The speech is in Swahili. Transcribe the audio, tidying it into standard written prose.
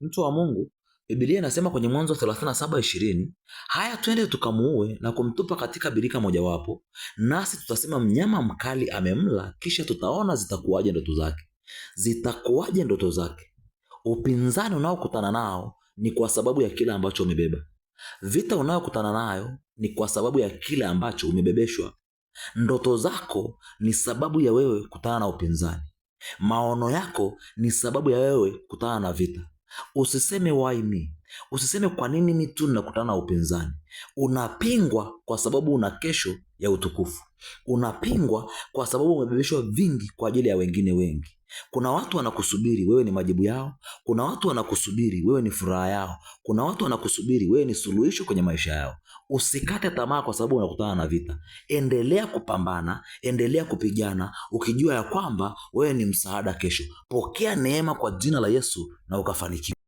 Mtu wa Mungu, Biblia inasema kwenye Mwanzo 37:20, haya twende tukamuue na kumtupa katika birika mojawapo, nasi tutasema mnyama mkali amemla, kisha tutaona zitakuwaje ndoto zake. Zitakuwaje ndoto zake? Upinzani unaokutana nao ni kwa sababu ya kile ambacho umebeba. Vita unayokutana nayo ni kwa sababu ya kile ambacho umebebeshwa. Ndoto zako ni sababu ya wewe kutana na upinzani. Maono yako ni sababu ya wewe kutana na vita. Usiseme why me. Usiseme kwa nini mimi tu ninakutana na upinzani. Unapingwa kwa sababu una kesho ya utukufu. Unapingwa kwa sababu umebebeshwa vingi kwa ajili ya wengine wengi. Kuna watu wanakusubiri wewe ni majibu yao. Kuna watu wanakusubiri wewe ni furaha yao. Kuna watu wanakusubiri wewe ni suluhisho kwenye maisha yao. Usikate tamaa kwa sababu unakutana na vita. Endelea kupambana, endelea kupigana, ukijua ya kwamba wewe ni msaada kesho. Pokea neema kwa jina la Yesu na ukafanikiwa.